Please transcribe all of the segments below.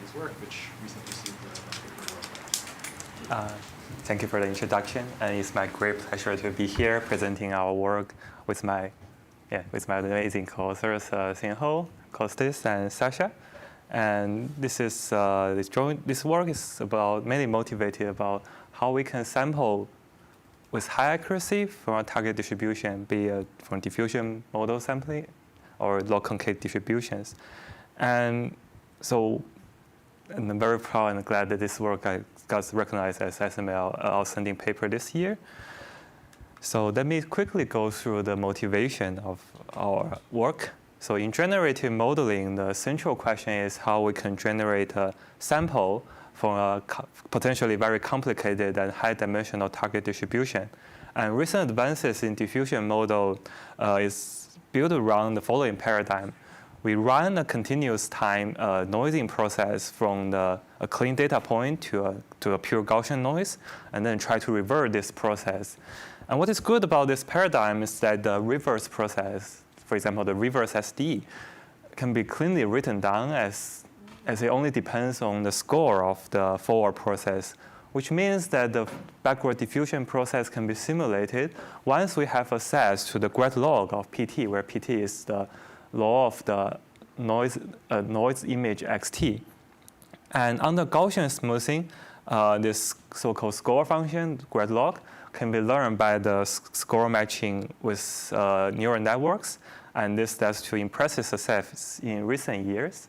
his work, which recently received the World Prize. Thank you for the introduction, and it's my great pleasure to be here presenting our work with my amazing co-authors, Xin-Ho, Kostis, and Sasha. And this work is mainly motivated about how we can sample with high accuracy from a target distribution, be it from diffusion model sampling or log-concave distributions. And so I'm very proud and glad that this work got recognized as SML outstanding paper this year. So let me quickly go through the motivation of our work. So in generative modeling, the central question is how we can generate a sample from a potentially very complicated and high-dimensional target distribution. And recent advances in diffusion model is built around the following paradigm. We run a continuous time noising process from a clean data point to a pure Gaussian noise, and then try to revert this process. And what is good about this paradigm is that the reverse process, for example, the reverse SD, can be cleanly written down as it only depends on the score of the forward process, which means that the backward diffusion process can be simulated once we have access to the grad log of PT, where PT is the law of the noise image xt. And under Gaussian smoothing, this so-called score function, grad log, can be learned by the score matching with neural networks. And this leads to impressive success in recent years.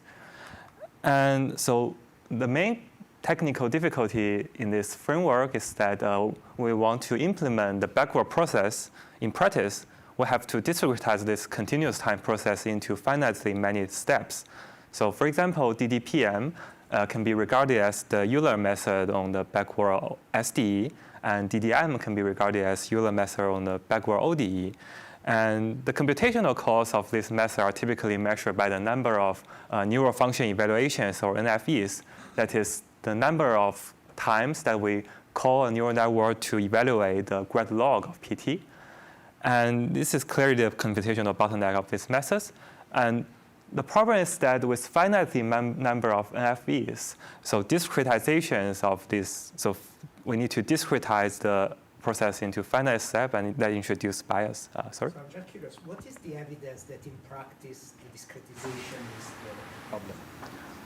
And so the main technical difficulty in this framework is that we want to implement the backward process in practice. We have to discretize this continuous time process into finitely many steps. So for example, DDPM can be regarded as the Euler method on the backward SDE, and DDM can be regarded as Euler method on the backward ODE. And the computational costs of this method are typically measured by the number of neural function evaluations, or NFEs. That is the number of times that we call a neural network to evaluate the grad log of PT. And this is clearly the computational bottleneck of these methods. And the problem is that with finitely number of NFEs, so discretizations of this, so we need to discretize the process into finite step, and that introduces bias. Sorry? So I'm just curious, what is the evidence that in practice the discretization is the problem?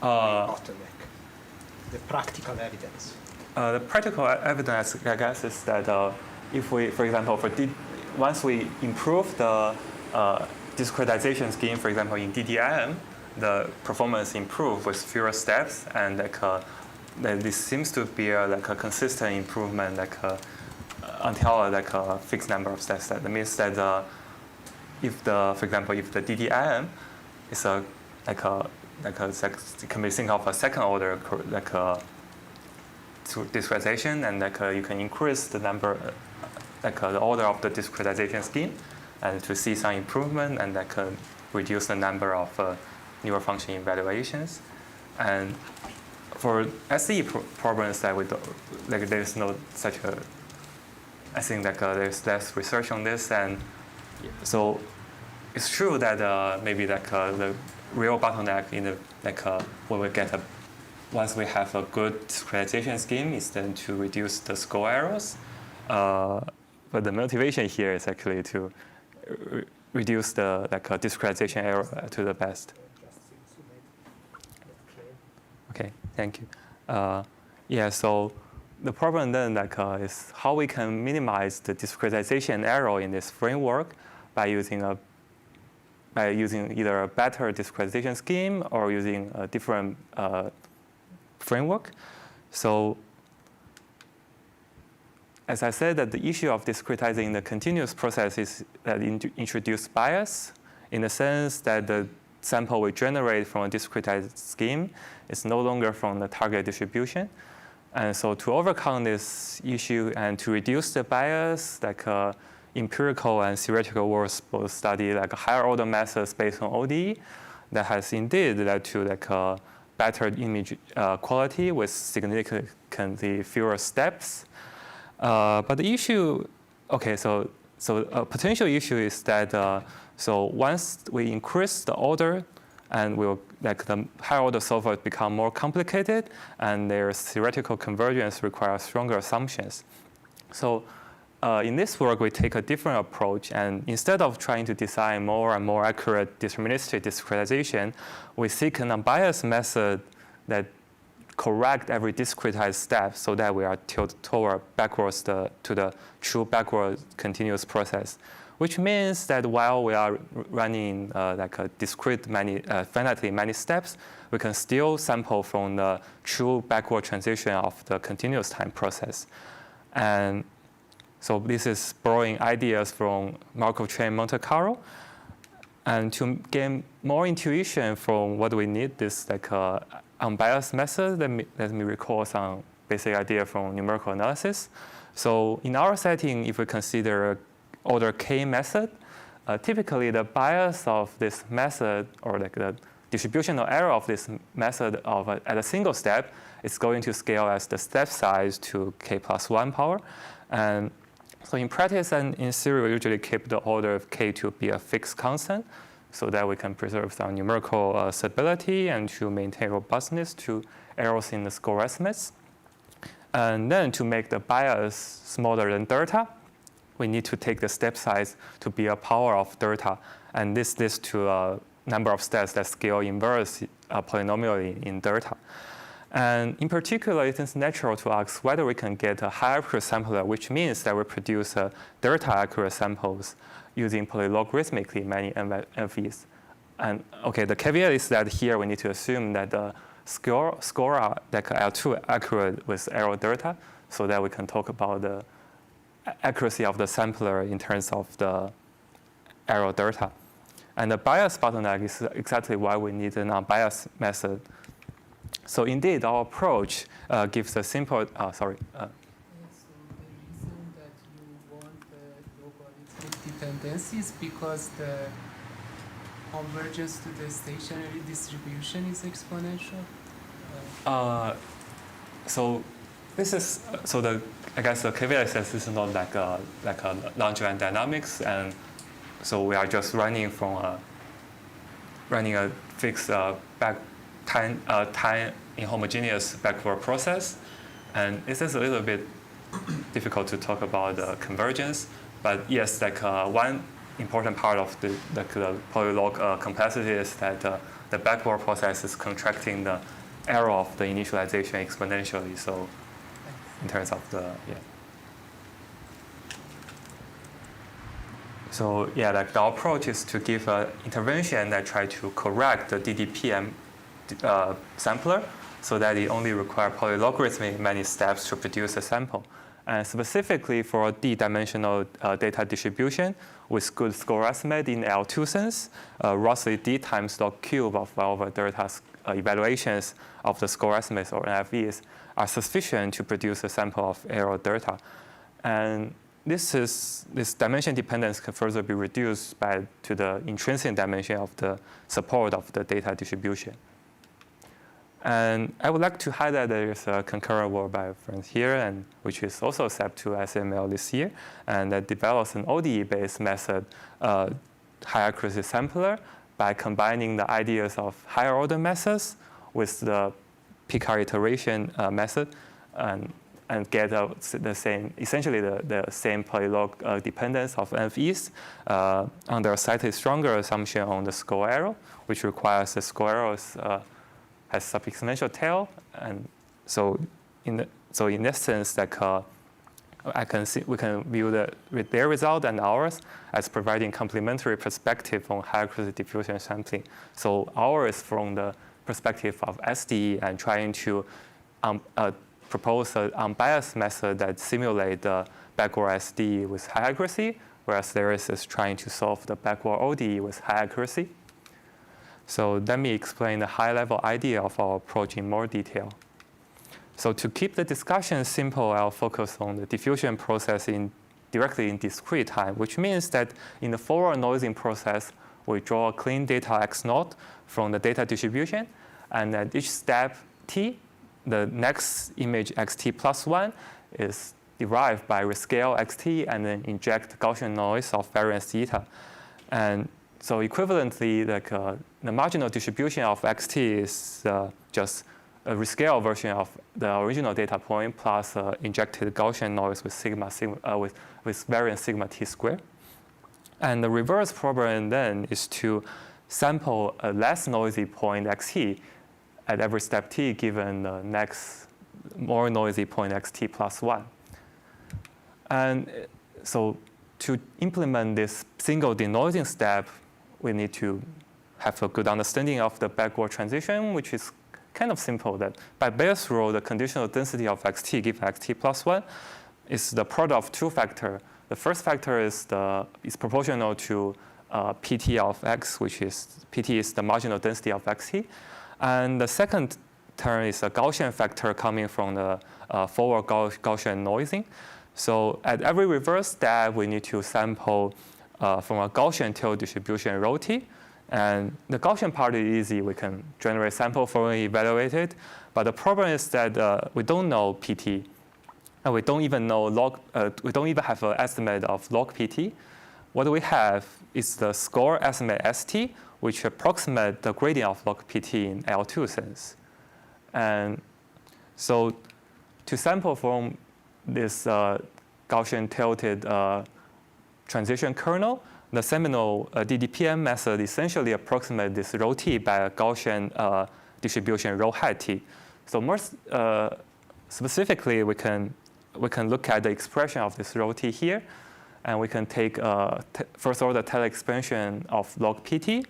Bottleneck. The practical evidence. The practical evidence, I guess, is that if we, for example, once we improve the discretization scheme, for example, in DDM, the performance improves with fewer steps, and this seems to be a consistent improvement, until a fixed number of steps. That means that for example, if the DDM is it can be think of a second order discretization, and you can increase the number, the order of the discretization scheme, and to see some improvement, and that can reduce the number of neural function evaluations. And for SE problems that we don't, there's no such a, I think there's less research on this, and so it's true that maybe the real bottleneck in the when we get once we have a good discretization scheme is then to reduce the score errors. But the motivation here is actually to reduce the discretization error to the best. Okay, thank you. So the problem then is how we can minimize the discretization error in this framework by using either a better discretization scheme or using a different framework. So as I said, that the issue of discretizing the continuous process is that introduce bias in the sense that the sample we generate from a discretized scheme is no longer from the target distribution. And so to overcome this issue and to reduce the bias, empirical and theoretical works both study higher order methods based on ODE that has indeed led to better image quality with significantly fewer steps. But the issue, so a potential issue is that so once we increase the order and we'll like the higher order solvers become more complicated, and their theoretical convergence requires stronger assumptions. So in this work, we take a different approach, and instead of trying to design more and more accurate deterministic discretization, we seek an unbiased method that correct every discretized step so that we are tilted toward backwards to the true backward continuous process, which means that while we are running like a discrete finitely many steps, we can still sample from the true backward transition of the continuous time process. And so this is borrowing ideas from Markov chain Monte Carlo. And to gain more intuition from what we need, this like unbiased method, let me recall some basic idea from numerical analysis. So in our setting, if we consider order k method, typically the bias of this method, or like the distributional error of this method at a single step, is going to scale as the step size to k+1 power. And so in practice and in theory, we usually keep the order of k to be a fixed constant so that we can preserve some numerical stability and to maintain robustness to errors in the score estimates. And then to make the bias smaller than delta, we need to take the step size to be a power of delta. And this leads to a number of steps that scale inverse polynomially in delta. And in particular, it is natural to ask whether we can get a high accurate sampler, which means that we produce delta accurate samples using polylogarithmically many MVs. And okay, the caveat is that here we need to assume that the score are like L2 accurate with error delta, so that we can talk about the accuracy of the sampler in terms of the error delta. And the bias bottleneck is exactly why we need an unbiased method. So indeed, our approach gives a simple, sorry. So the reason that you want the logarithmic dependency is because the convergence to the stationary distribution is exponential? So this is, I guess the caveat says this is not like a Lagrange dynamics, and so we are just running from running a fixed time inhomogeneous backward process. And this is a little bit difficult to talk about the convergence, but yes, like one important part of the polylog complexity is that the backward process is contracting the error of the initialization exponentially. So in terms of the, yeah. So yeah, like our approach is to give an intervention that try to correct the DDPM sampler so that it only requires polylogarithmic many steps to produce a sample. And specifically for a d-dimensional data distribution with good score estimate in L2 sense, roughly d times log cube of over delta evaluations of the score estimates or NFVs are sufficient to produce a sample of error delta. And this dimension dependence can further be reduced to the intrinsic dimension of the support of the data distribution. And I would like to highlight that there's a concurrent work by friends here, and which is also accepted to SML this year, and that develops an ODE-based method, high accuracy sampler, by combining the ideas of higher order methods with the Picard iteration method, and get the same, essentially the same polylog dependence of NFVs under a slightly stronger assumption on the score error, which requires the score errors has sub-exponential tail, and so in this sense, like we can view their result and ours as providing complementary perspective on high accuracy diffusion sampling. So ours is from the perspective of SDE and trying to propose an unbiased method that simulate the backward SDE with high accuracy, whereas theirs is trying to solve the backward ODE with high accuracy. So let me explain the high-level idea of our approach in more detail. So to keep the discussion simple, I'll focus on the diffusion process directly in discrete time, which means that in the forward noising process, we draw a clean data x0 from the data distribution, and at each step t, the next image xt+1 is derived by rescale xt and then inject Gaussian noise of variance theta. And so equivalently, like the marginal distribution of xt is just a rescale version of the original data point plus injected Gaussian noise with with variance sigma t squared. And the reverse problem then is to sample a less noisy point xt at every step t given the next more noisy point xt plus 1. And so to implement this single denoising step, we need to have a good understanding of the backward transition, which is kind of simple, that by Bayes' rule, the conditional density of xt given xt plus 1 is the product of two factors. The first factor is proportional to pt of x, which is pt is the marginal density of xt. And the second term is a Gaussian factor coming from the forward Gaussian noising. So at every reverse step, we need to sample from a Gaussian tail distribution rho t. And the Gaussian part is easy. We can generate sample from it, evaluate it. But the problem is that we don't know pt. And we don't even know we don't even have an estimate of log pt. What we have is the score estimate st, which approximates the gradient of log pt in L2 sense. And so to sample from this Gaussian tilted transition kernel, the seminal DDPM method essentially approximates this rho t by a Gaussian distribution rho hat t. So more specifically, we can look at the expression of this rho t here, and we can take first order Taylor expansion of log pt,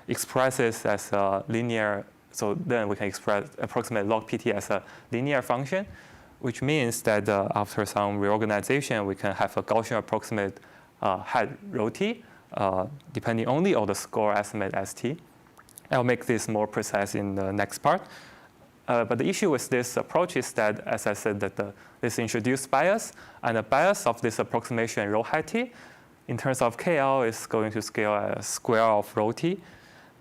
express this as a linear. So then we can approximate log pt as a linear function, which means that after some reorganization, we can have a Gaussian approximate hat rho t, depending only on the score estimate st. I'll make this more precise in the next part. But the issue with this approach is that, as I said, that this introduced bias, and the bias of this approximation rho hat t, in terms of KL, is going to scale as square of rho t,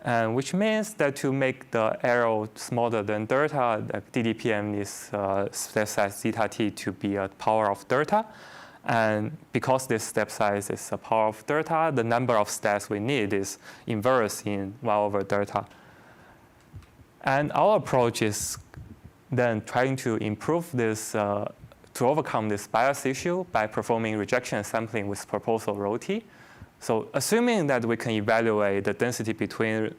and which means that to make the error smaller than delta, the DDPM needs step size zeta t to be a power of delta. And because this step size is a power of delta, the number of steps we need is inverse in 1 over delta. And our approach is then trying to improve this, to overcome this bias issue by performing rejection sampling with proposal rho t. So assuming that we can evaluate the density between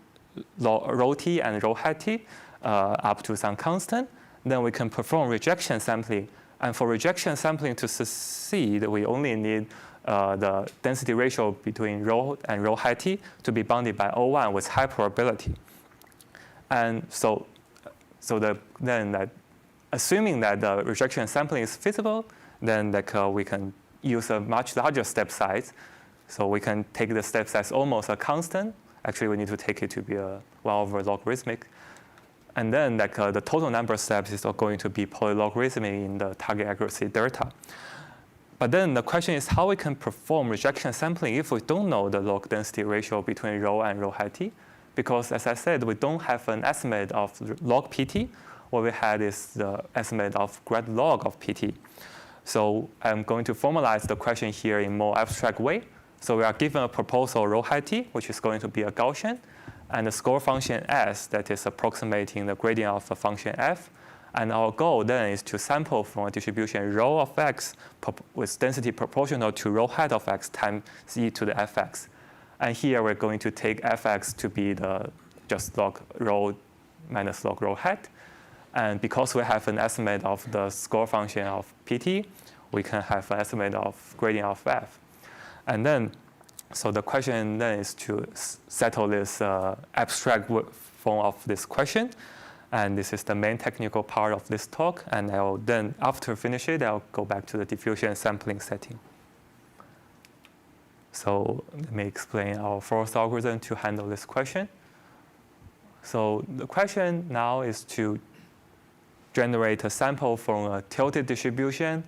rho t and rho hat t up to some constant, then we can perform rejection sampling. And for rejection sampling to succeed, we only need the density ratio between rho and rho hat t to be bounded by O1 with high probability. And assuming that the rejection sampling is feasible, then we can use a much larger step size. So we can take the step size almost a constant. Actually, we need to take it to be a 1 over logarithmic. And then the total number of steps is going to be polylogarithmic in the target accuracy delta. But then the question is how we can perform rejection sampling if we don't know the log density ratio between rho and rho hat t. Because as I said, we don't have an estimate of log pt. What we had is the estimate of grad log of pt. So I'm going to formalize the question here in a more abstract way. So we are given a proposal rho hat t, which is going to be a Gaussian, and a score function s that is approximating the gradient of a function f. And our goal then is to sample from a distribution rho of x with density proportional to rho hat of x times e to the fx. And here we're going to take fx to be the just log rho minus log rho hat. And because we have an estimate of the score function of pt, we can have an estimate of gradient of f. And then, so the question then is to settle this abstract form of this question. And this is the main technical part of this talk. And I'll then, after finish it, I'll go back to the diffusion sampling setting. So let me explain our forced algorithm to handle this question. So the question now is to generate a sample from a tilted distribution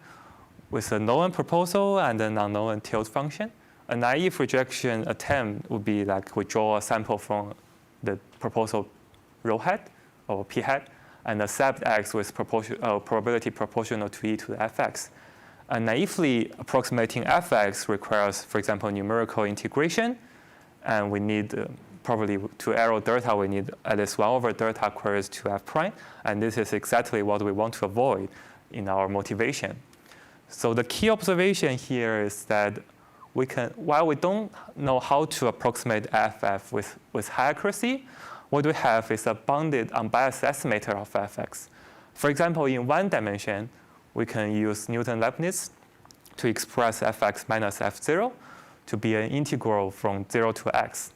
with a known proposal and an unknown tilt function. A naive rejection attempt would be like we draw a sample from the proposal rho hat or p hat and accept x with probability proportional to e to the fx. Naively approximating fx requires, for example, numerical integration. And we need probably to arrow delta, we need at least 1 over delta queries to f prime. And this is exactly what we want to avoid in our motivation. So the key observation here is that while we don't know how to approximate FF with high accuracy, what we have is a bounded unbiased estimator of fx. For example, in 1 dimension, we can use Newton-Leibniz to express fx minus f0 to be an integral from 0 to x.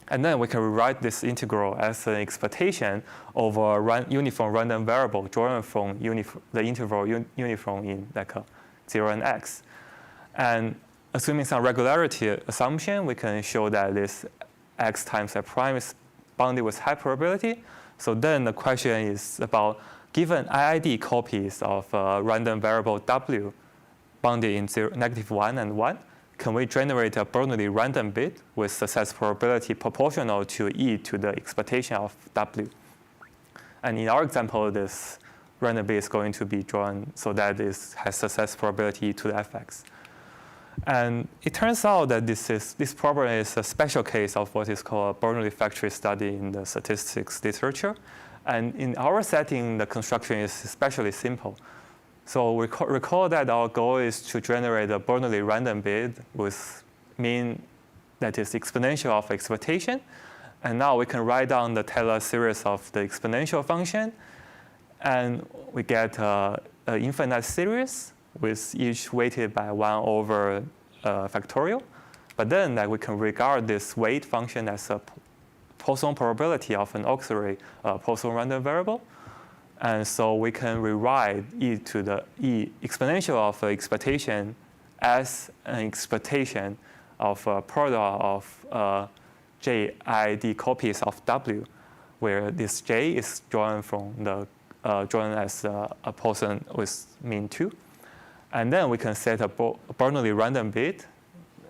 And then we can rewrite this integral as an expectation over a uniform random variable drawn from the interval uniform in like 0 and x. And assuming some regularity assumption, we can show that this x times f prime is bounded with high probability. So then the question is about, given IID copies of a random variable w bounded in -1 and 1, can we generate a Bernoulli random bit with success probability proportional to e to the expectation of w? And in our example, this random bit is going to be drawn so that it has success probability to the fx. And it turns out that this problem is a special case of what is called a Bernoulli factory study in the statistics literature. And in our setting, the construction is especially simple. So recall that our goal is to generate a Bernoulli random bit with mean that is exponential of expectation. And now we can write down the Taylor series of the exponential function. And we get an infinite series with each weighted by 1 over factorial. But then we can regard this weight function as a Poisson probability of an auxiliary Poisson random variable. And so we can rewrite e to the exponential of expectation as an expectation of a product of JID copies of W, where this J is drawn from the drawn as a Poisson with mean 2. And then we can set a Bernoulli random bit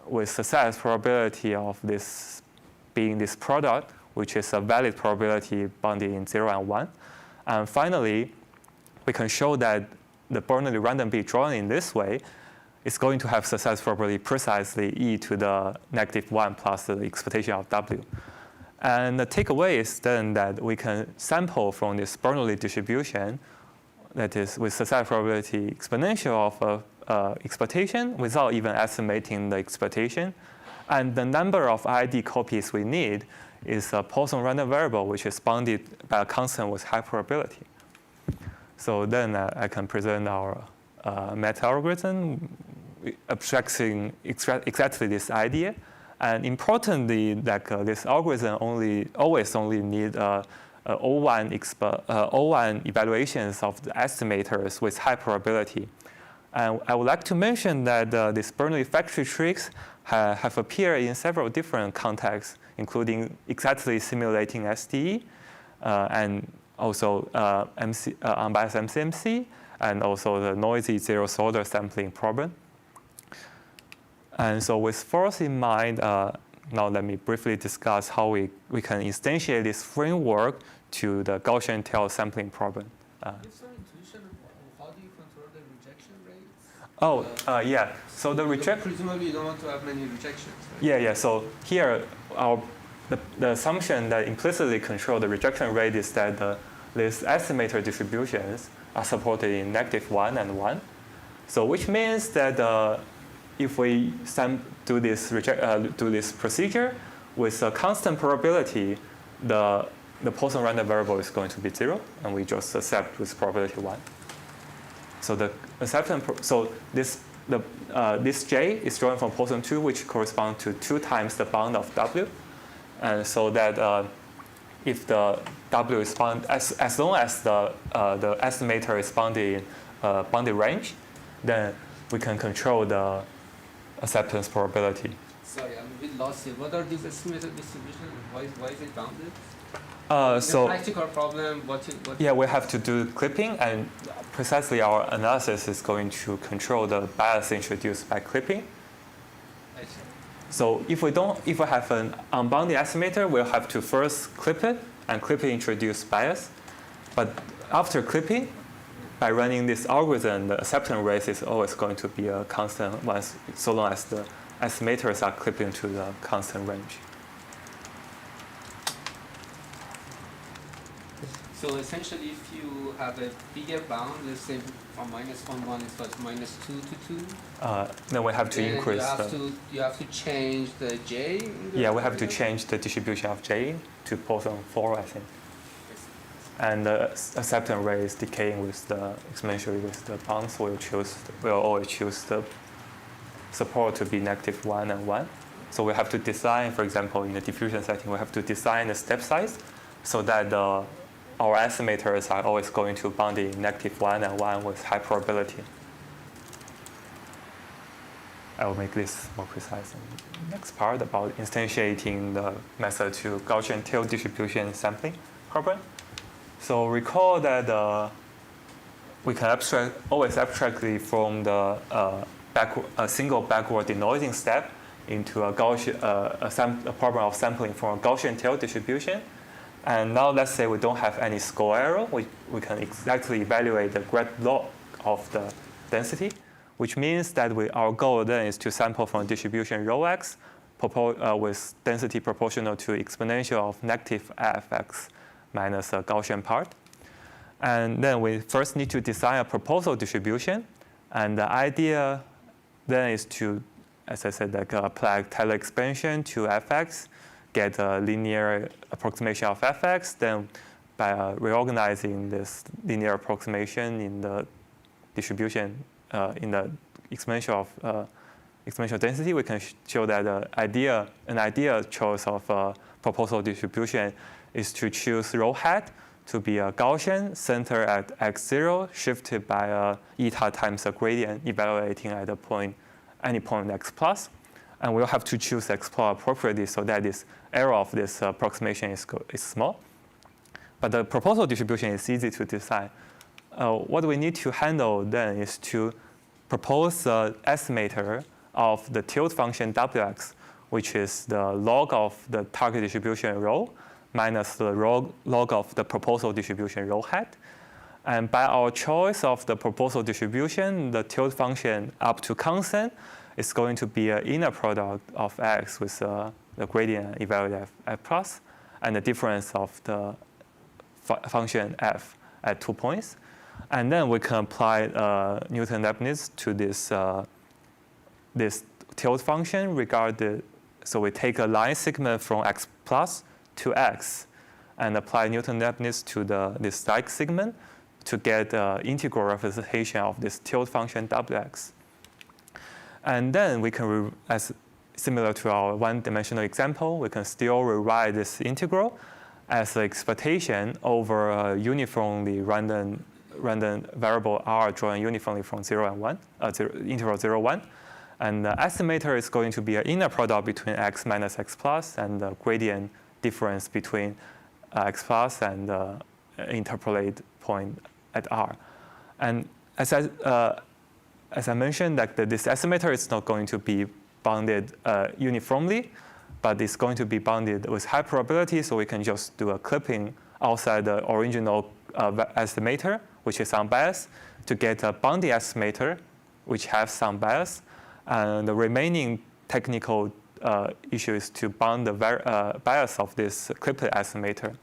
with success probability of this being this product, which is a valid probability bounded in 0 and 1. And finally, we can show that the Bernoulli random bit drawn in this way is going to have success probability precisely e to the -1 plus the expectation of W. And the takeaway is then that we can sample from this Bernoulli distribution, that is with success probability exponential of expectation without even estimating the expectation. And the number of IID copies we need is a Poisson random variable, which is bounded by a constant with high probability. So then I can present our meta algorithm abstracting exactly this idea. And importantly, this algorithm always only need O1 evaluations of the estimators with high probability. And I would like to mention that these Bernoulli factory tricks have appeared in several different contexts, including exactly simulating SDE, and also unbiased MCMC, and also the noisy zeroth-order sampling problem. And so with force in mind, now let me briefly discuss how we can instantiate this framework to the Gaussian tail sampling problem. Give some intuition of how do you control the rejection rates? Oh, yeah. So the rejection. Presumably you don't want to have many rejections. Right? Yeah. So here, the assumption that implicitly control the rejection rate is that these estimator distributions are supported in -1 and 1. So which means that if we do this procedure with a constant probability, the Poisson random variable is going to be 0, and we just accept with probability 1. So this J is drawn from Poisson 2, which corresponds to 2 times the bound of W, and so that if the W is bound, as long as the estimator is bounded in bounded range, then we can control the acceptance probability. Sorry, I'm a bit lost here. What are these estimated distributions? Why is it bounded? So practical problem. Yeah, we have to do clipping, and precisely our analysis is going to control the bias introduced by clipping. I see. So if we have an unbounded estimator, we'll have to first clip it, and clipping introduce bias. But after clipping, by running this algorithm, the acceptance rate is always going to be a constant so long as the estimators are clipping to the constant range. So essentially, if you have a bigger bound, let's say from -1, it was -2 to 2. Then we have to then increase you have to change the j. Yeah, we have to change the distribution of j to Poisson 4, I think. And the acceptance rate is decaying with the exponentially with the bounds. We'll always choose the support to be -1 and 1. So we have to design, for example, in the diffusion setting, we have to design the step size so that our estimators are always going to bound in -1 and 1 with high probability. I will make this more precise in the next part about instantiating the method to Gaussian tail distribution sampling problem. So recall that we can always abstractly from the a single backward denoising step into a Gaussian a problem of sampling from a Gaussian tail distribution. And now let's say we don't have any score error. We can exactly evaluate the grad log of the density, which means that our goal then is to sample from distribution rho x with density proportional to exponential of -fx minus a Gaussian part. And then we first need to design a proposal distribution. And the idea then is to, as I said, like apply Taylor expansion to fx, get a linear approximation of fx. Then by reorganizing this linear approximation in the distribution, in the exponential density, we can show that an ideal choice of proposal distribution is to choose rho hat to be a Gaussian center at x0 shifted by eta times a gradient evaluating at any point x plus. And we'll have to choose x plus appropriately so that this error of this approximation is small. But the proposal distribution is easy to design. What we need to handle then is to propose an estimator of the tilt function wx, which is the log of the target distribution rho minus the log of the proposal distribution rho hat. And by our choice of the proposal distribution, the tilt function up to constant is going to be an inner product of x with the gradient evaluated at f plus, and the difference of the function f at 2 points. And then we can apply Newton-Leibniz to this tilt function so we take a line segment from x plus to x and apply Newton-Leibniz to this like segment to get integral representation of this tilt function wx. And then we can, as similar to our one-dimensional example, we can still rewrite this integral as an expectation over a uniformly random variable r drawn uniformly from 0 and 1, interval 0, 1. And the estimator is going to be an inner product between x minus x plus and the gradient difference between x plus and the interpolate point at r. And as I mentioned, this estimator is not going to be bounded uniformly, but it's going to be bounded with high probability, so we can just do a clipping outside the original estimator, which is unbiased, to get a bounding estimator, which has some bias. And the remaining technical issue is to bound the bias of this clipped estimator.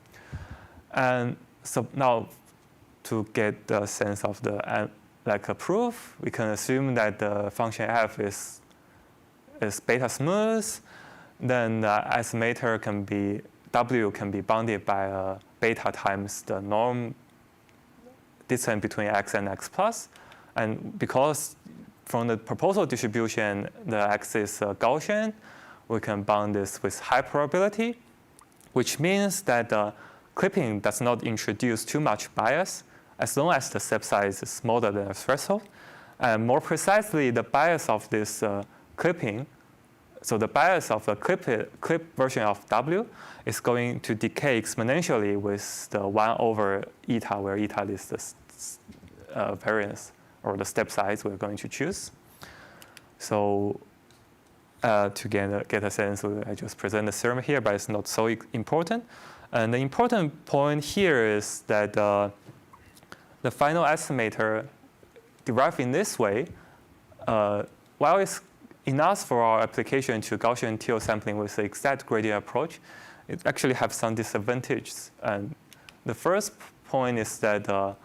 And so now, to get the sense of the like a proof, we can assume that the function f is beta smooth. Then the estimator w can be bounded by beta times the norm distance between x and x plus. And because from the proposal distribution, the x is Gaussian, we can bound this with high probability, which means that the clipping does not introduce too much bias as long as the step size is smaller than a threshold. And more precisely, the bias of this clipping, so the bias of the clipped version of w is going to decay exponentially with the 1 over eta, where eta is the variance or the step size we're going to choose. So to get a sense, I just present the theorem here, but it's not so important. And the important point here is that the final estimator derived in this way, while it's enough for our application to Gaussian tail sampling with the exact gradient approach, it actually has some disadvantages. And the first point is that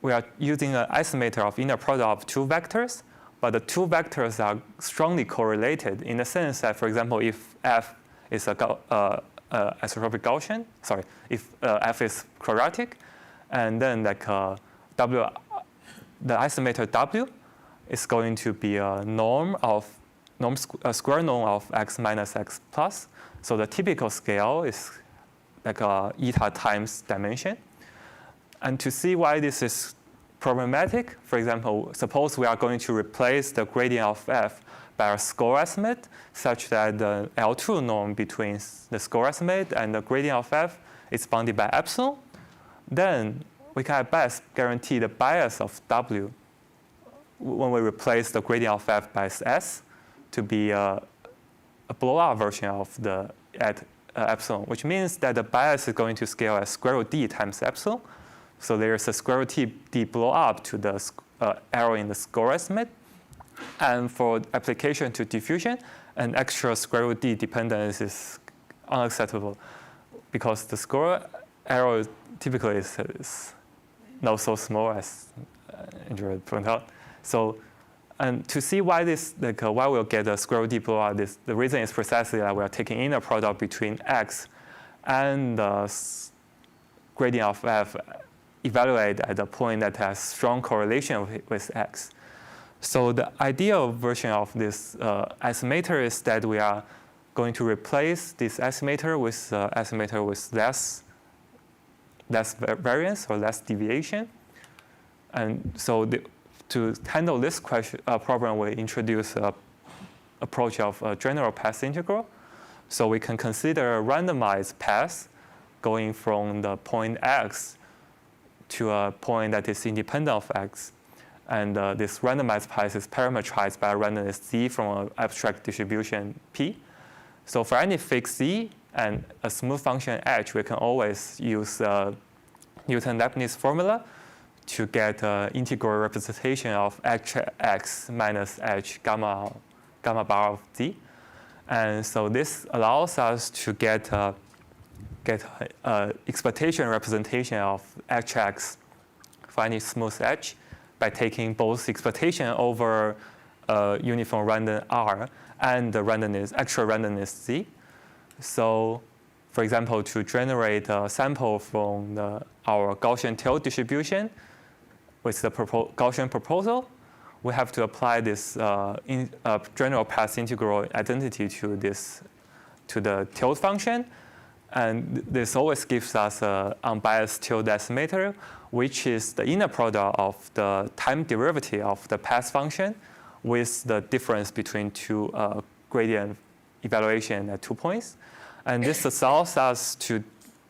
we are using an estimator of inner product of two vectors, but the two vectors are strongly correlated in the sense that, for example, if f is a isotropic Gaussian, if f is quadratic, and then like w, the estimator w is going to be a square norm of x minus x plus. So the typical scale is like eta times dimension. And to see why this is problematic, for example, suppose we are going to replace the gradient of f by a score estimate such that the L2 norm between the score estimate and the gradient of f is bounded by epsilon, then we can at best guarantee the bias of w when we replace the gradient of f by s to be a blow-up version of the at epsilon, which means that the bias is going to scale as square root d times epsilon. So there's a square root d blow up to the error in the score estimate. And for application to diffusion, an extra square root d dependence is unacceptable because the score error typically is not so small as Andrew pointed out. So, and to see why this, why we'll get a square root d blow up, the reason is precisely that we are taking inner product between x and the gradient of f evaluate at a point that has strong correlation with x. So the ideal version of this estimator is that we are going to replace this estimator with estimator with less variance or less deviation. And so to handle this problem, we introduce an approach of a general path integral. So we can consider a randomized path going from the point x to a point that is independent of x. And this randomized path is parametrized by a randomness z from an abstract distribution P. So for any fixed z and a smooth function h, we can always use Newton-Leibniz formula to get an integral representation of hx minus h gamma bar of z. And so this allows us to get expectation representation of hx for any smooth h by taking both expectation over uniform random R and the actual randomness Z. So, for example, to generate a sample from our Gaussian tail distribution with the Gaussian proposal, we have to apply this general path integral identity to the tilde function. And this always gives us an unbiased tilde estimator, which is the inner product of the time derivative of the path function with the difference between two gradient evaluation at 2 points. And this allows us to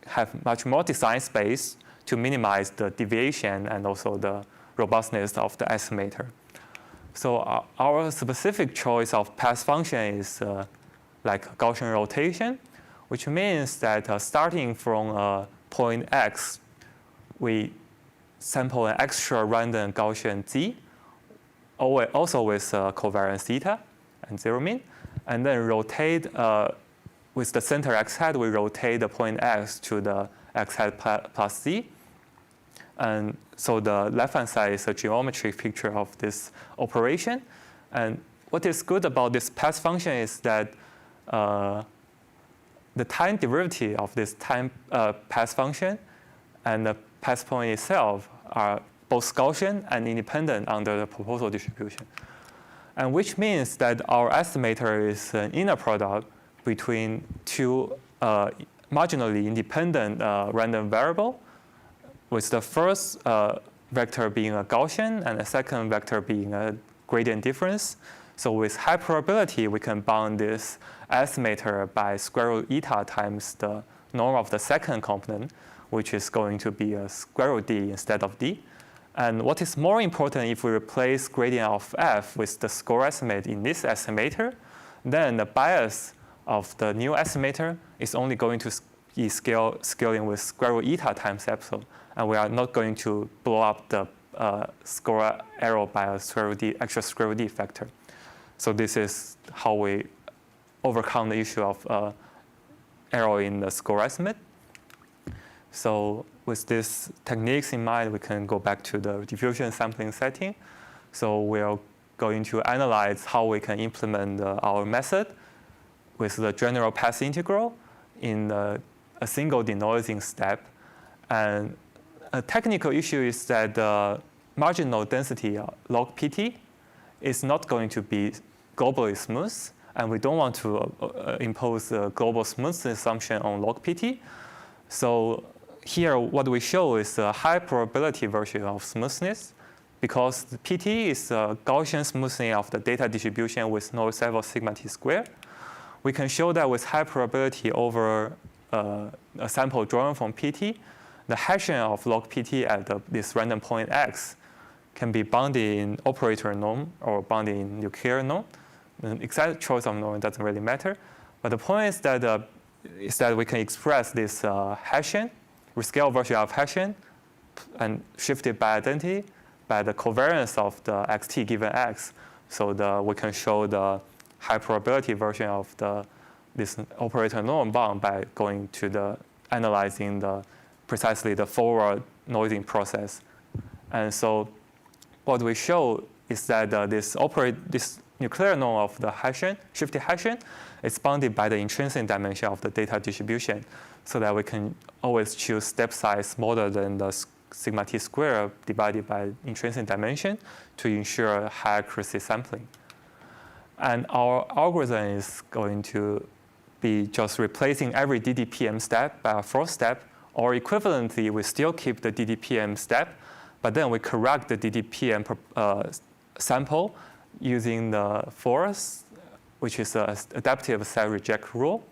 have much more design space to minimize the deviation and also the robustness of the estimator. So our specific choice of path function is like Gaussian rotation, which means that starting from point x, we sample an extra random Gaussian z, also with covariance theta and zero mean, and then rotate with the center x hat, we rotate the point x to the x hat plus z. And so the left-hand side is a geometric picture of this operation. And what is good about this path function is that the time derivative of this time path function and the path point itself are both Gaussian and independent under the proposal distribution. And which means that our estimator is an inner product between two marginally independent random variable, with the first vector being a Gaussian and the second vector being a gradient difference. So with high probability, we can bound this estimator by square root eta times the norm of the second component, which is going to be a square root d instead of d. And what is more important, if we replace gradient of f with the score estimate in this estimator, then the bias of the new estimator is only going to be scaling with square root eta times epsilon. And we are not going to blow up the score error by a extra square root d factor. So this is how we overcome the issue of error in the score estimate. So with these techniques in mind, we can go back to the diffusion sampling setting. So we're going to analyze how we can implement our method with the general path integral in a single denoising step. And a technical issue is that the marginal density log PT is not going to be globally smooth, and we don't want to impose a global smoothness assumption on log PT. So here, what we show is a high probability version of smoothness, because the PT is a Gaussian smoothing of the data distribution with noise level sigma t squared. We can show that with high probability over a sample drawn from PT, the hashing of log PT at this random point x can be bounded in operator norm or bounded in nuclear norm. The exact choice of norm doesn't really matter. But the point is that we can express this hashing, rescale version of hashing, and shifted by identity by the covariance of the xt given x. So we can show the high probability version of this operator norm bound by going to analyzing precisely the forward noising process. And so what we show is that this nuclear norm of the hashing, shifted hashing, is bounded by the intrinsic dimension of the data distribution, so that we can always choose step size smaller than the sigma t squared divided by intrinsic dimension to ensure high accuracy sampling. And our algorithm is going to be just replacing every DDPM step by a fourth step, or equivalently, we still keep the DDPM step, but then we correct the DDPM sample using the force, which is an adaptive set reject rule.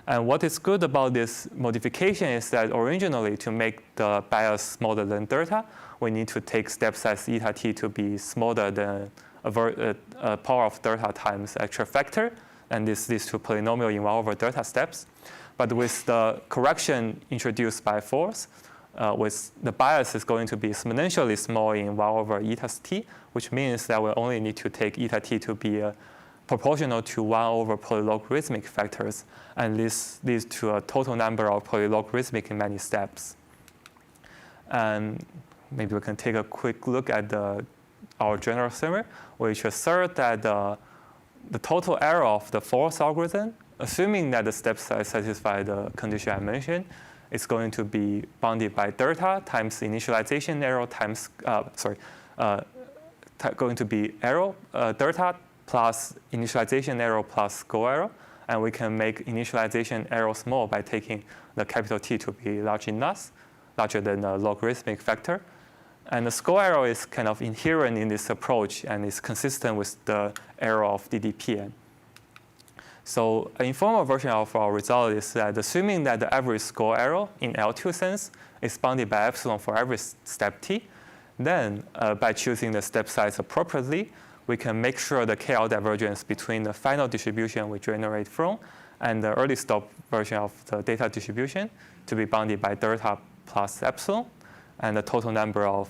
And what is good about this modification is that originally, to make the bias smaller than delta, we need to take step size eta t to be smaller than a power of delta times extra factor, and this leads to polynomial in 1 over delta steps. But with the correction introduced by force, with the bias is going to be exponentially small in 1 over eta t, which means that we only need to take eta t to be proportional to 1 over polylogarithmic factors, and this leads to a total number of polylogarithmic in many steps. And maybe we can take a quick look at our general theorem, which asserts that the total error of the force algorithm, assuming that the step size satisfies the condition I mentioned, is going to be bounded by delta times initialization error times, going to be error, delta plus initialization error plus score error. And we can make initialization error small by taking the capital T to be large enough, larger than a logarithmic factor. And the score error is kind of inherent in this approach and is consistent with the error of DDPM. So an informal version of our result is that assuming that the average score error in L2 sense is bounded by epsilon for every step t, then by choosing the step size appropriately, we can make sure the KL divergence between the final distribution we generate from and the early stop version of the data distribution to be bounded by delta plus epsilon, and the total number of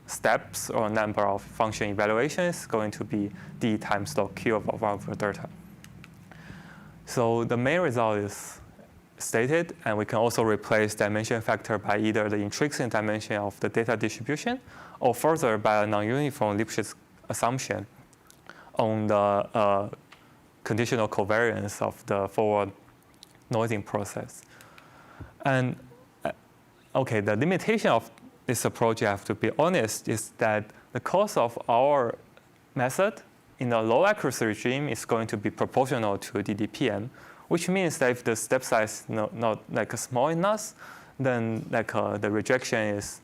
steps or number of function evaluations is going to be d times log q of 1 over delta. So the main result is stated, and we can also replace dimension factor by either the intrinsic dimension of the data distribution or further by a non-uniform Lipschitz assumption on the conditional covariance of the forward noising process. And okay, the limitation of this approach, I have to be honest, is that the cost of our method in a low accuracy regime is going to be proportional to DDPM, which means that if the step size is not like small enough, then like the rejection is,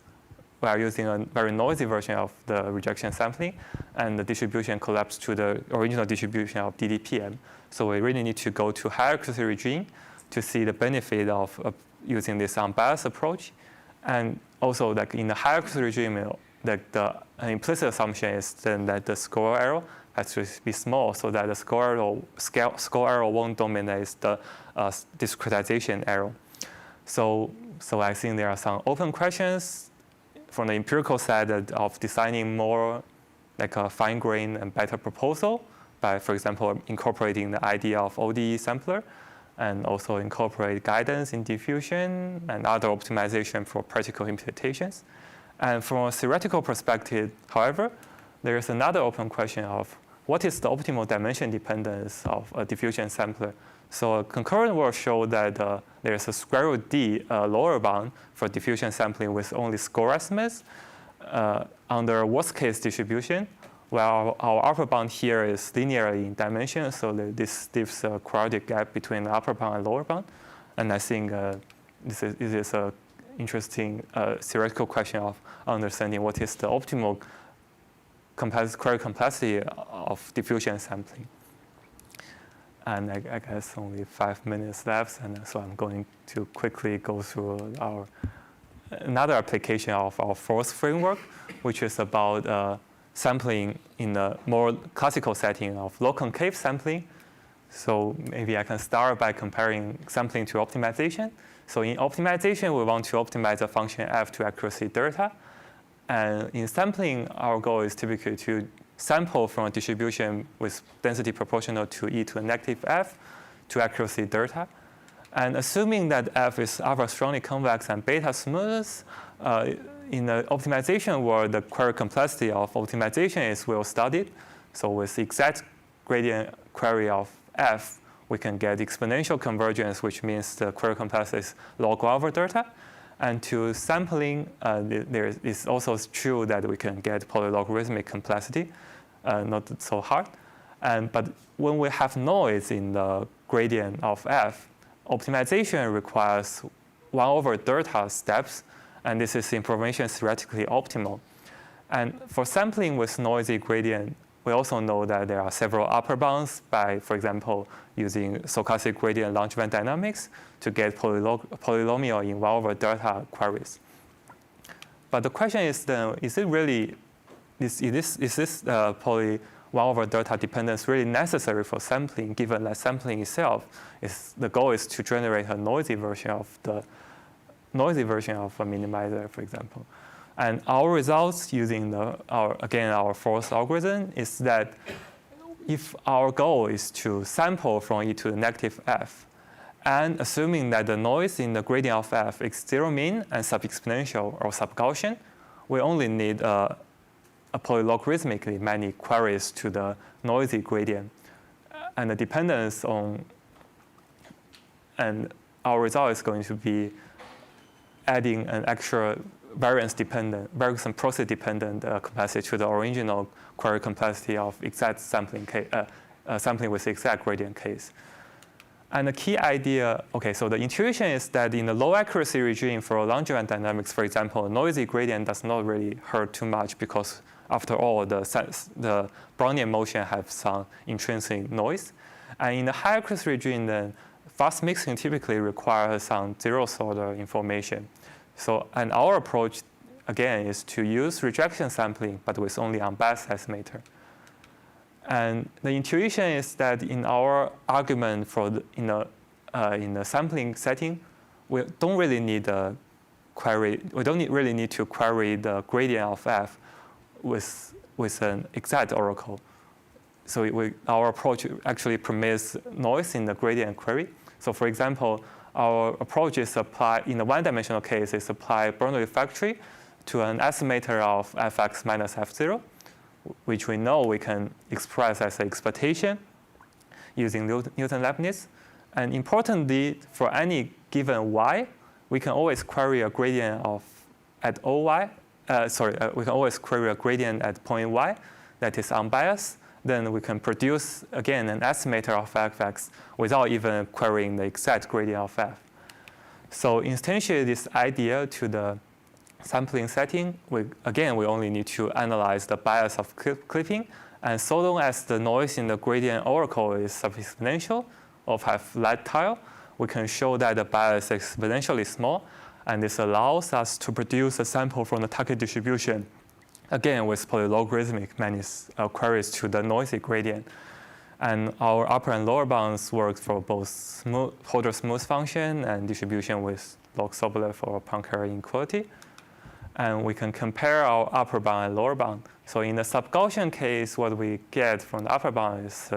we are using a very noisy version of the rejection sampling, and the distribution collapses to the original distribution of DDPM. So we really need to go to high accuracy regime to see the benefit of using this unbiased approach. And also, like in the high accuracy regime, like the implicit assumption is then that the score error has to be small, so that the score error won't dominate the discretization error. So I think there are some open questions from the empirical side of designing more like a fine-grained and better proposal by, for example, incorporating the idea of ODE sampler. and also incorporate guidance in diffusion and other optimization for practical implementations. And from a theoretical perspective, however, there is another open question of what is the optimal dimension dependence of a diffusion sampler. So a concurrent work showed that there is a square root d lower bound for diffusion sampling with only score estimates under worst case distribution, while our upper bound here is linearly in dimension, so this gives a quadratic gap between the upper bound and lower bound. And I think this is an interesting theoretical question of understanding what is the optimal query complexity of diffusion sampling. And I guess only 5 minutes left, and so I'm going to quickly go through another application of our force framework, which is about sampling in a more classical setting of log-concave sampling. So maybe I can start by comparing sampling to optimization. So in optimization, we want to optimize a function f to accuracy delta. And in sampling, our goal is typically to sample from a distribution with density proportional to e to the negative f to accuracy delta. And assuming that f is alpha strongly convex and beta smooth, in the optimization world, the query complexity of optimization is well studied. So with exact gradient query of f, we can get exponential convergence, which means the query complexity is log 1 over delta. And to sampling, it's also true that we can get polylogarithmic complexity, not so hard. But when we have noise in the gradient of f, optimization requires 1 over delta steps, and this is information theoretically optimal. And for sampling with noisy gradient, we also know that there are several upper bounds by, for example, using stochastic gradient Langevin dynamics to get polynomial in 1 over delta queries. But the question is then, is this poly 1 over delta dependence really necessary for sampling, given that sampling itself the goal is to generate a noisy version of a minimizer, for example. And our results using our force algorithm is that if our goal is to sample from e to the negative f, and assuming that the noise in the gradient of f is zero mean and sub-exponential or sub-Gaussian, we only need a polylogarithmically many queries to the noisy gradient. And the dependence and our result is going to be adding an extra variance and process dependent complexity to the original query complexity of exact sampling with exact gradient case. And the key idea, so the intuition is that in the low accuracy regime for Langevin dynamics, for example, a noisy gradient does not really hurt too much because after all, the Brownian motion have some intrinsic noise. And in the high accuracy regime, then fast mixing typically requires some zeroth order information. So, and our approach, again, is to use rejection sampling, but with only unbiased estimator. And the intuition is that in our argument in the sampling setting, we don't really need a query. We don't really need to query the gradient of f with an exact oracle. So our approach actually permits noise in the gradient query. So, for example, our approach is applied in the one-dimensional case is apply Bernoulli factory to an estimator of fx minus f0, which we know we can express as an expectation using Newton-Leibniz. And importantly, for any given y, we can always query a gradient at OY. We can always query a gradient at point y that is unbiased. Then we can produce, again, an estimator of fx without even querying the exact gradient of f. So instantiate this idea to the sampling setting. We only need to analyze the bias of clipping. And so long as the noise in the gradient oracle is sub-exponential or have light tile, we can show that the bias is exponentially small. And this allows us to produce a sample from the target distribution, again, with polylogarithmic many queries to the noisy gradient. And our upper and lower bounds work for both Holder smooth function and distribution with log Sobolev or Poincare inequality. And we can compare our upper bound and lower bound. So in the sub-Gaussian case, what we get from the upper bound is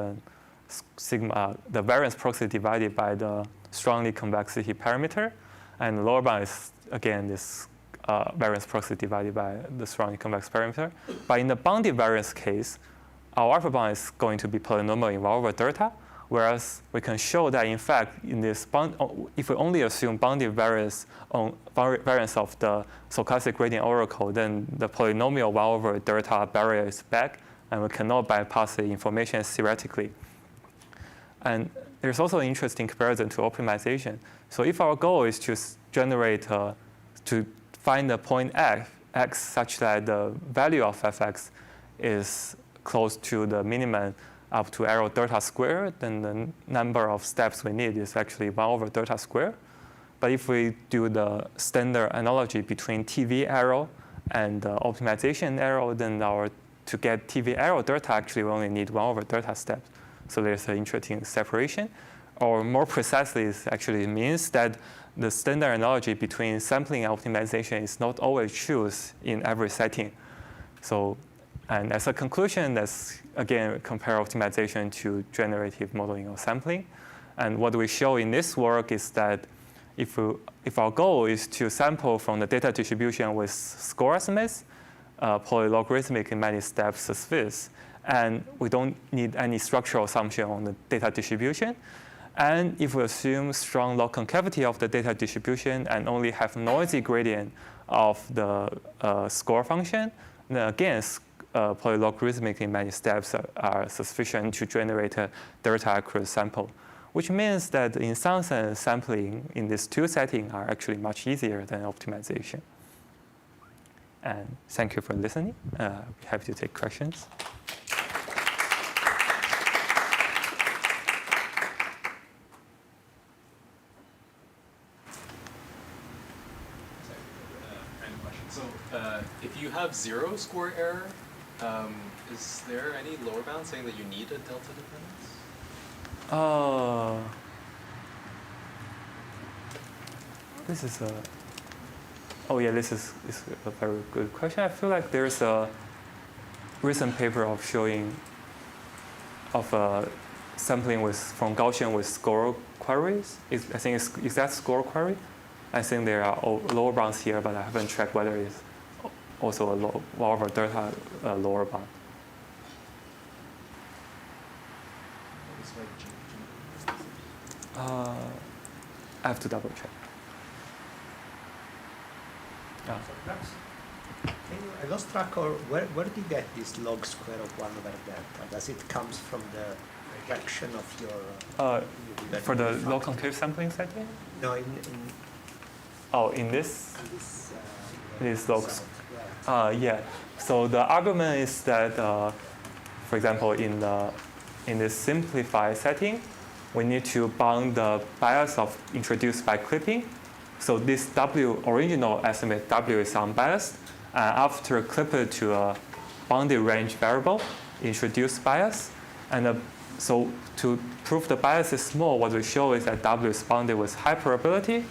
sigma, the variance proxy divided by the strongly convexity parameter, and the lower bound is again this variance proxy divided by the strongly convex parameter. But in the bounded variance case, our upper bound is going to be polynomial in 1 over delta, whereas we can show that in fact in this if we only assume bounded variance of the stochastic gradient oracle, then the polynomial 1 over delta barrier is back, and we cannot bypass the information theoretically. And there's also an interesting comparison to optimization. So if our goal is to generate, to find a point x such that the value of fx is close to the minimum up to arrow delta squared, then the number of steps we need is actually 1 over delta squared. But if we do the standard analogy between TV arrow and optimization arrow, then to get TV arrow delta, actually we only need 1 over delta steps. So there's an interesting separation. Or more precisely, it actually means that the standard analogy between sampling and optimization is not always true in every setting. So, and as a conclusion, let's again compare optimization to generative modeling or sampling. And what we show in this work is that if our goal is to sample from the data distribution with score estimates, polylogarithmic in many steps suffice. And we don't need any structural assumption on the data distribution. And if we assume strong log-concavity of the data distribution and only have noisy gradient of the score function, then again, polylogarithmic in many steps are sufficient to generate a delta accurate sample, which means that in some sense, sampling in these two settings are actually much easier than optimization. And thank you for listening. Happy to take questions. If you have 0 score error, is there any lower bound saying that you need a delta dependence? This is a. Oh yeah, this is a very good question. I feel like there's a recent paper of showing sampling from Gaussian with score queries. I think is that score query? I think there are lower bounds here, but I haven't checked whether it's also a 1 over delta lower bound. I have to double check. I lost track of where do you get this log square of 1 over delta? Does it comes from the rejection of your... for the Log-Concave sampling setting? No, in this log. Yeah. So the argument is that, for example, in this simplified setting, we need to bound the bias introduced by clipping. So this original estimate W is unbiased. After clipped to a bounded range variable, introduce bias. And so to prove the bias is small, what we show is that W is bounded with high probability,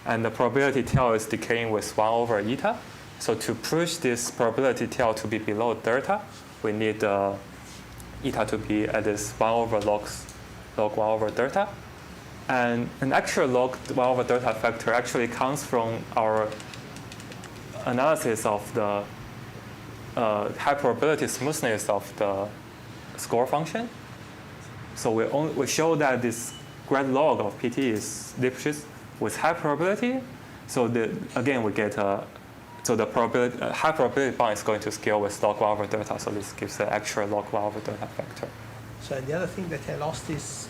and the probability tail is decaying with 1 over eta. So to push this probability tail to be below delta, we need eta to be at this 1 over log 1 over delta. And an actual log 1 over delta factor actually comes from our analysis of the high probability smoothness of the score function. So we show that this grad log of PT is Lipschitz with high probability. So again, we get so the probability, high probability bound is going to scale with log 1 over delta. So this gives the actual log 1 over delta factor. So the other thing that I lost is,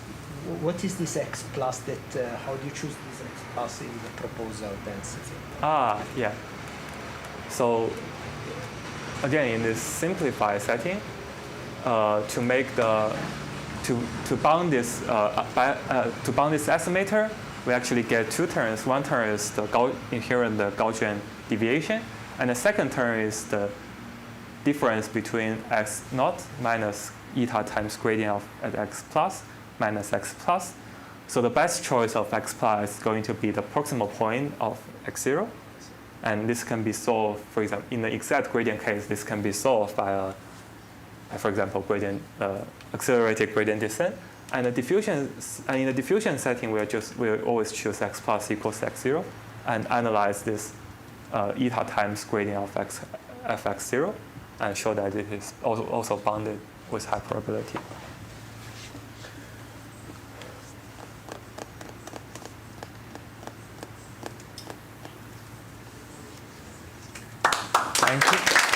what is this X plus that, how do you choose this X plus in the proposal density? Yeah. So again, in this simplified setting, to make to bound this estimator, we actually get 2 terms. One term is the inherent Gaussian deviation, and the second term is the difference between x naught minus eta times gradient at x plus minus x plus. So the best choice of x plus is going to be the proximal point of x0. And this can be solved, for example, in the exact gradient case, this can be solved by, for example, accelerated gradient descent. And in the diffusion setting, we'll always choose x plus equals x0 and analyze this eta times gradient of fx0 and show that it is also bounded with high probability. Thank you.